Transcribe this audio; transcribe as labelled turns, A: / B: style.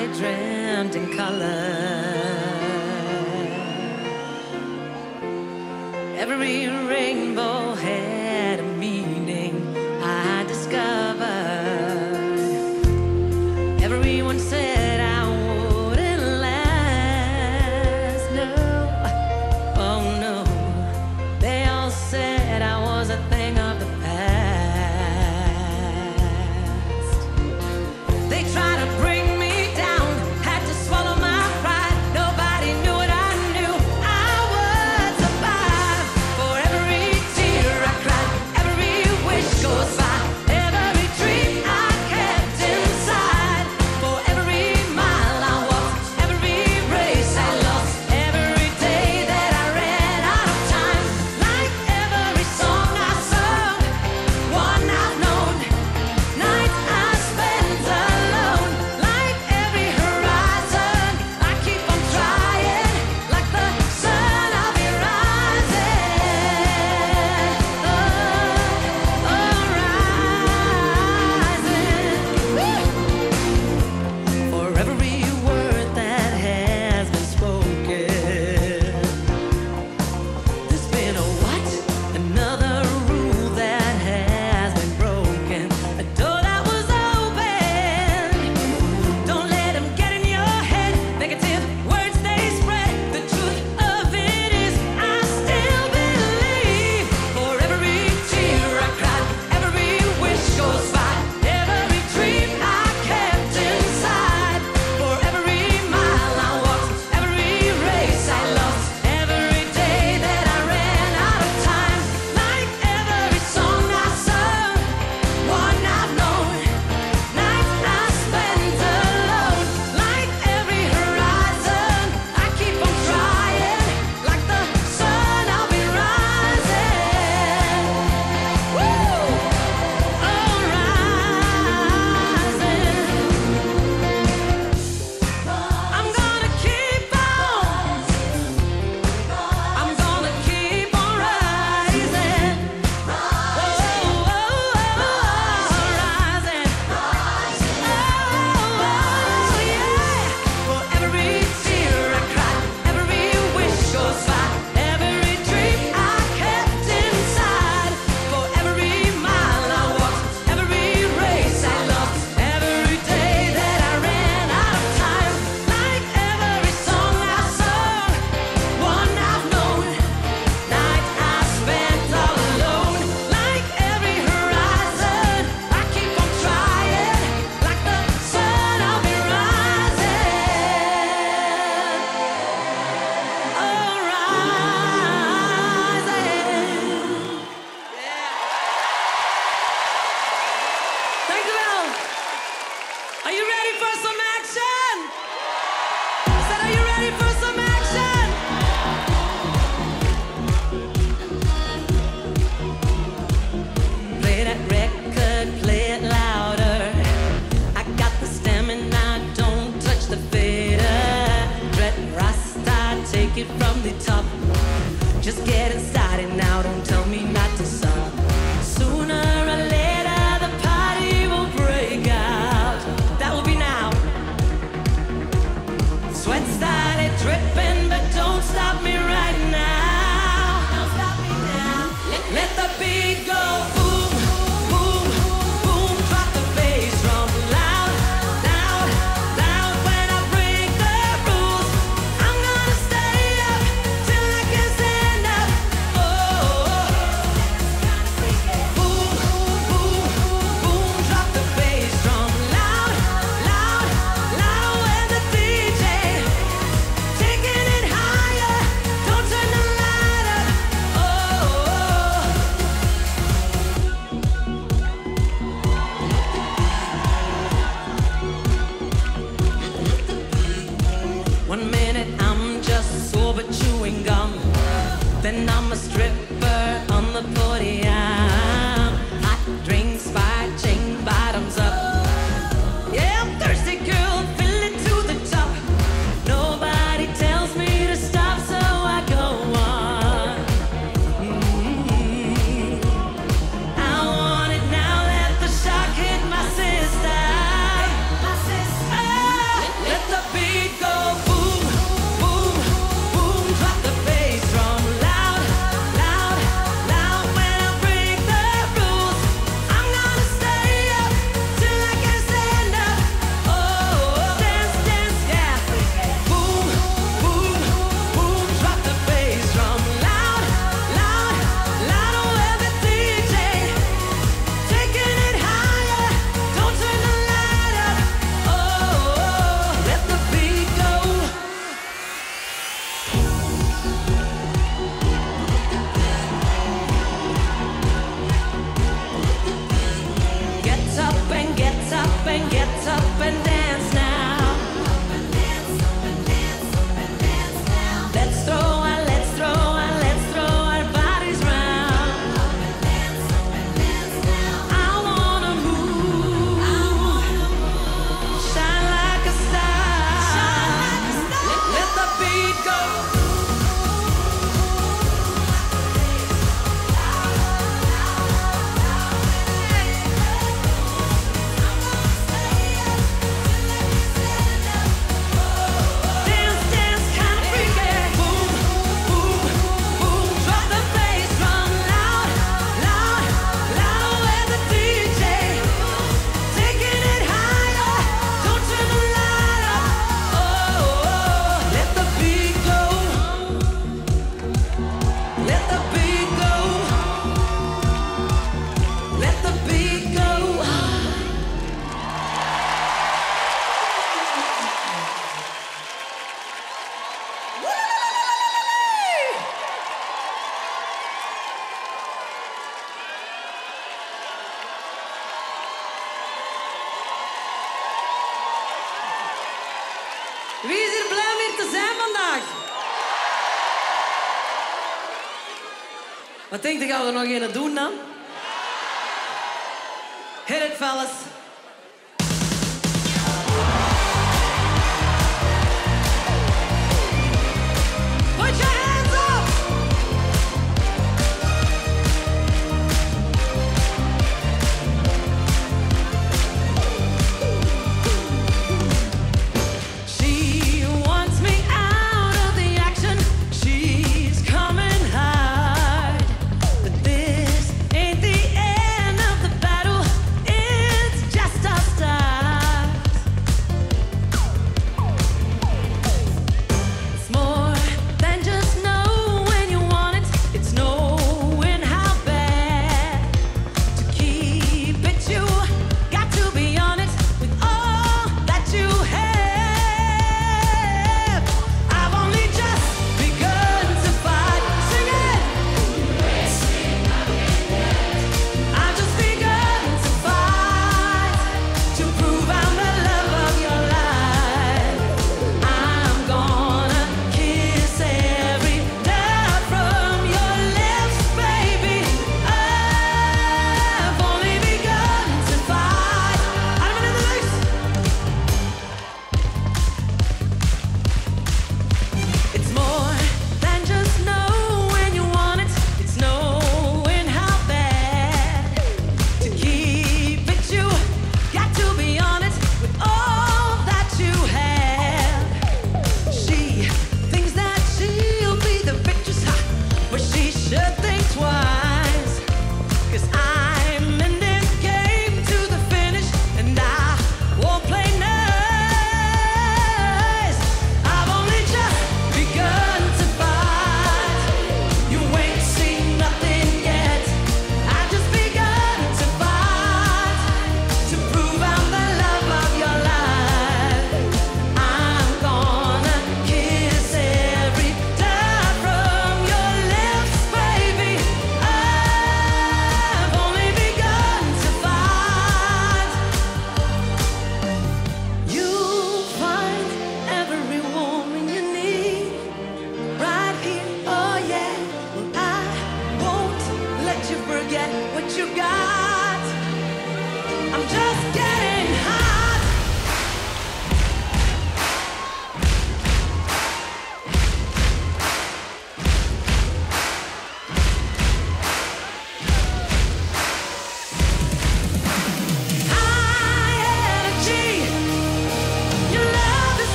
A: I dreamt in color. Every rainbow had a meaning I discovered. Everyone said I wouldn't last, no, oh no. They all said I was a thing of the past. They tried to bring me down, had to swallow my pride. Nobody knew what I knew. I would survive. For every tear I cried, every wish goes by, every dream I kept inside. For every mile I walked, every race I lost, every day that I ran out of time. Like every song I sung, one I've known, night I spent alone. Like every horizon, I keep on trying. Like the sun, I'll be rising. Rising. For every word that has been spoken, there's been a what? Another rule that has been broken. A door that was open. Don't let them get in your head. Negative words, they spread. The truth of it is, I still believe. For every tear I cried, every wish goes by, every dream I kept inside. For every mile I walked, every race I lost, every day that I ran out of time. Like every song I sung, one I've known, night I spent alone. Like every horizon, I keep on trying. Like the sun, I'll be rising. Woo! Oh, rising. I'm gonna keep on. I'm gonna keep on rising. Oh, rising. Oh, yeah. For every tear I cried, every wish goes by, every dream I kept inside. For every mile I walked, every race I lost, every day that I ran out of time. Like every song I sung, one I've known, night I spent all alone. Like every horizon, I keep on trying. Like the sun, I'll be rising. Oh, rising. Dank u wel. Are you ready for some action? I said, are you ready for some action? Play that record, play it louder. I got the stamina, don't touch the fader. Dread Rasta, take it from the top. Just getting started now, don't tell me not to stop. Sooner or later, the party will break out. That will be now. Sweat started dripping, but don't stop me right now. Don't stop me now. Let the beat go. Boom, boom, boom. Drop the bass drum loud, loud, loud. When I break the rules, I'm gonna stay up till I can stand up. Oh, boom, boom, boom. Drop the bass drum loud, loud, loud. When the DJ taking it higher, don't turn the light up. Oh. One minute I'm just sober chewing gum, then I'm a stripper on the podium. Hot drinks, fire chain bottoms up. Yeah, I'm thirsty girl, fill it to the top. Nobody tells me to stop, so I go on. I want it now, let the shock hit my system. and get up and dance now. Let's throw and let's throw and let's throw our bodies round. I wanna move, shine like a star. Let the beat go. Wie is er blij om hier te zijn vandaag? Wat denk je, gaan we er nog een doen dan? Hit it, fellas.